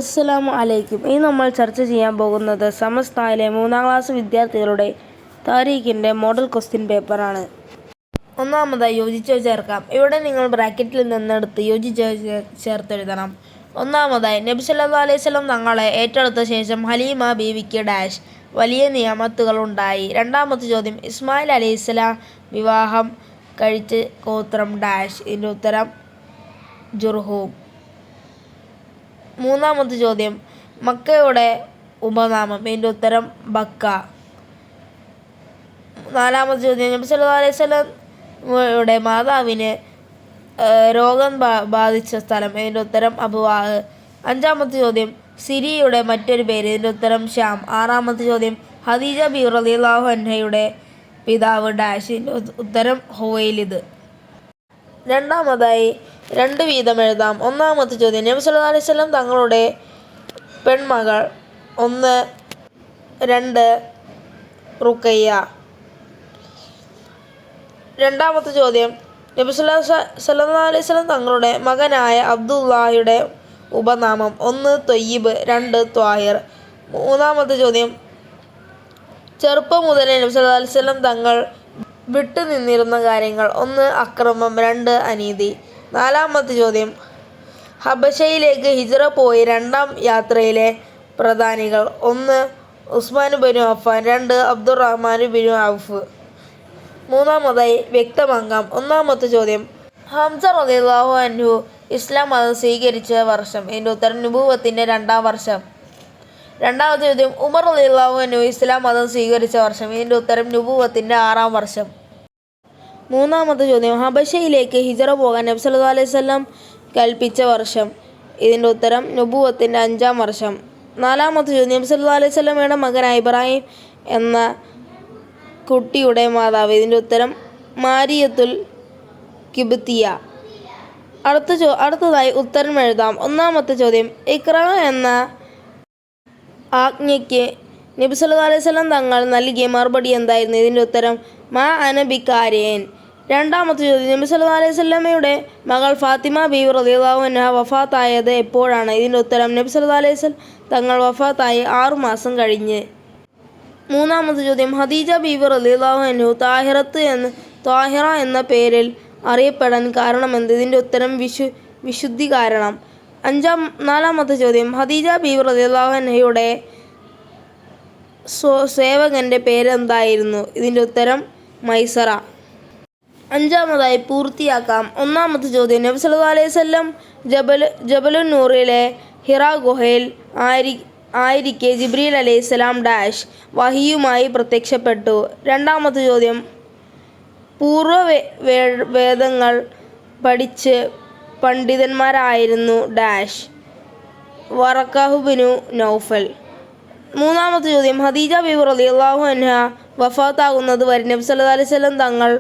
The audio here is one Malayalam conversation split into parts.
അസ്സലാമു അലൈക്കും. ഇനി നമ്മൾ ചർച്ച ചെയ്യാൻ പോകുന്നത് സമസ്തയിലെ 3ാം ക്ലാസ് വിദ്യാർത്ഥികളുടെ താരീഖിൻ്റെ മോഡൽ ക്വസ്റ്റ്യൻ പേപ്പറാണ്. ഒന്നാമതായി യോജിച്ചോ ചേർക്കാം. ഇവിടെ നിങ്ങൾ ബ്രാക്കറ്റിൽ നിന്നെടുത്ത് യോജിച്ചോ ചേർത്തെഴുതണം. ഒന്നാമതായി, നബി സല്ലല്ലാഹു അലൈഹി വസല്ലം തങ്ങളെ ഏറ്റെടുത്ത ശേഷം ഹലീമ ബീവിക്ക് ഡാഷ് വലിയ നിയമത്തുകൾ ഉണ്ടായി. രണ്ടാമത്തെ ചോദ്യം, ഇസ്മായിൽ അലൈഹിസ്സലാം വിവാഹം കഴിച്ച ഗോത്രം ഡാഷ്. ഇതിൻ്റെ ഉത്തരം ജുർഹൂം. മൂന്നാമത്തെ ചോദ്യം, മക്കയുടെ ഉപനാമം. ഇതിൻ്റെ ഉത്തരം ബക്ക. നാലാമത്തെ ചോദ്യം, നബി സല്ലല്ലാഹു അലൈഹി വസല്ലമയുടെ മാതാവിന് രോഗം ബാധിച്ച സ്ഥലം. ഇതിൻ്റെ ഉത്തരം അബുവാഹ്. അഞ്ചാമത്തെ ചോദ്യം, സിരിയയുടെ മറ്റൊരു പേര്. ഇതിൻ്റെ ഉത്തരം ഷ്യാം. ആറാമത്തെ ചോദ്യം, ഖദീജ ബീവി റളിയല്ലാഹു അൻഹയുടെ പിതാവ് ഡാഷ്. ഇതിൻ്റെ ഉത്തരം ഹുവൈലിദ്. രണ്ടാമതായി 2 വീതം എഴുതാം. ഒന്നാമത്തെ ചോദ്യം, നബി സല്ലല്ലാഹു അലൈഹി വസല്ലം തങ്ങളുടെ പെൺമകൾ 1, 2 റുഖയ്യ. രണ്ടാമത്തെ ചോദ്യം, നബി സല്ലല്ലാഹു അലൈഹി വസല്ലം തങ്ങളുടെ മകനായ അബ്ദുല്ലാഹിയുടെ ഉപനാമം. 1 ത്വയ്യിബ്, 2 ത്വാഹിർ. മൂന്നാമത്തെ ചോദ്യം, ചെറുപ്പം മുതലേ നബി സല്ലല്ലാഹു അലൈഹി വസല്ലം തങ്ങൾ വിട്ടു നിന്നിരുന്ന കാര്യങ്ങൾ. 1 അക്രമം, 2 അനീതി. നാലാമത്തെ ചോദ്യം, ഹബശയിലേക്ക് ഹിജ്റ പോയി 2ാം യാത്രയിലെ പ്രധാനികൾ. 1 ഉസ്മാൻ ബിനു അഫ്ഫാൻ, 2 അബ്ദുറഹ്മാൻ ബിനു ഔഫ്. മൂന്നാമതായി വ്യക്തമാക്കാം. ഒന്നാമത്തെ ചോദ്യം, ഹംസ റളിയല്ലാഹു അൻഹു ഇസ്ലാം മതം സ്വീകരിച്ച വർഷം. ഇതിൻ്റെ ഉത്തരം നുബുവത്തിൻ്റെ 2ാം വർഷം. രണ്ടാമത്തെ ചോദ്യം, ഉമർ റളിയല്ലാഹു അൻഹു ഇസ്ലാം മതം സ്വീകരിച്ച വർഷം. ഇതിൻ്റെ ഉത്തരം നുബുവത്തിൻ്റെ 6ാം വർഷം. മൂന്നാമത്തെ ചോദ്യം, ഹബശയിലേക്ക് ഹിജ്റ പോകാൻ നബി സല്ലല്ലാഹു അലൈഹി വസല്ലം കൽപ്പിച്ച വർഷം. ഇതിൻ്റെ ഉത്തരം നുബുവത്തിൻ്റെ 5ാം വർഷം. നാലാമത്തെ ചോദ്യം, നബി സല്ലല്ലാഹു അലൈഹി വസല്ലമയുടെ മകനായ ഇബ്രാഹിം എന്ന കുട്ടിയുടെ മാതാവ്. ഇതിൻ്റെ ഉത്തരം മാരിയത്തുൽ കിബ്തിയ. അടുത്തതായി ഉത്തരം എഴുതാം. ഒന്നാമത്തെ ചോദ്യം, ഇഖ്റ എന്ന ആജ്ഞയ്ക്ക് നബി സല്ലല്ലാഹു അലൈഹി വസല്ലം തങ്ങൾ നൽകിയ മറുപടി എന്തായിരുന്നു? ഇതിൻ്റെ ഉത്തരം മാ അന ബിക്കാരിൻ. രണ്ടാമത്തെ ചോദ്യം, നബി സല്ലല്ലാഹു അലൈഹി വസല്ലമയുടെ മകൾ ഫാത്തിമ ബീവി റളിയല്ലാഹു അൻഹ വഫാത്തായത് എപ്പോഴാണ്? ഇതിൻ്റെ ഉത്തരം നബി സല്ലല്ലാഹു അലൈഹി വസല്ലം തങ്ങൾ വഫാത്തായി 6 മാസം കഴിഞ്ഞ്. മൂന്നാമത്തെ ചോദ്യം, ഖദീജ ബീവി റളിയല്ലാഹു അൻഹു ത്വാഹിറ എന്ന പേരിൽ അറിയപ്പെടാൻ കാരണമെന്ത്? ഇതിൻ്റെ ഉത്തരം വിശുദ്ധി കാരണം. നാലാമത്തെ ചോദ്യം, ഖദീജ ബീവി റളിയല്ലാഹു അൻഹയുടെ സേവകൻ്റെ പേരെന്തായിരുന്നു? ഇതിൻ്റെ ഉത്തരം മൈസറ. അഞ്ചാമതായി പൂർത്തിയാക്കാം. ഒന്നാമത്തെ ചോദ്യം, നബി സല്ലല്ലാഹു അലൈഹി വസല്ലം ജബലുൻ നൂറിലെ ഹിറാ ഗുഹയിൽ ആയിരിക്കെ ജിബ്രീൽ അലൈഹിസ്സലാം ഡാഷ് വഹിയുമായി പ്രത്യക്ഷപ്പെട്ടു. രണ്ടാമത്തെ ചോദ്യം, പൂർവ്വ വേദങ്ങൾ പഠിച്ച് പണ്ഡിതന്മാരായിരുന്നു ഡാഷ് വറഖഹു ബിനു നൗഫൽ. മൂന്നാമത്തെ ചോദ്യം, ഖദീജ ബീവി റളിയല്ലാഹു അൻഹ വഫാത്താകുന്നത് വരെ നബി സല്ലല്ലാഹു അലൈഹി വസല്ലം തങ്ങൾ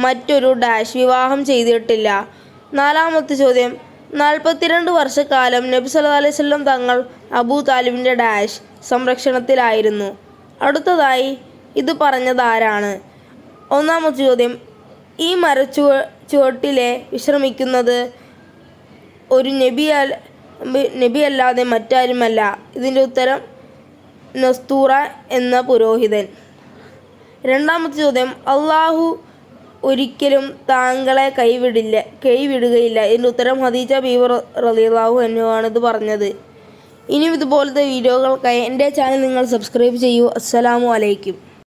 മറ്റൊരു ഡാഷ് വിവാഹം ചെയ്തിട്ടില്ല. നാലാമത്തെ ചോദ്യം, 42 വർഷക്കാലം നബി സല്ലല്ലാഹു അലൈഹി വസല്ലം തങ്ങൾ അബൂ താലിബിൻ്റെ ഡാഷ് സംരക്ഷണത്തിലായിരുന്നു. അടുത്തതായി ഇത് പറഞ്ഞത് ആരാണ്? ഒന്നാമത്തെ ചോദ്യം, ഈ ചുവട്ടിലെ വിശ്രമിക്കുന്നത് ഒരു നബിയല്ലാതെ മറ്റാരുമല്ല. ഇതിൻ്റെ ഉത്തരം നസ്തൂറ എന്ന പുരോഹിതൻ. രണ്ടാമത്തെ ചോദ്യം, അള്ളാഹു ഒരിക്കലും താങ്കളെ കൈവിടുകയില്ല. ഇതിൻ്റെ ഉത്തരം ഖദീജ ബീവി റളിയല്ലാഹു അൻഹു ആണ് ഇത് പറഞ്ഞത്. ഇനിയും ഇതുപോലത്തെ വീഡിയോകൾക്കായി എൻ്റെ ചാനൽ നിങ്ങൾ സബ്സ്ക്രൈബ് ചെയ്യൂ. അസ്സലാമു അലൈക്കും.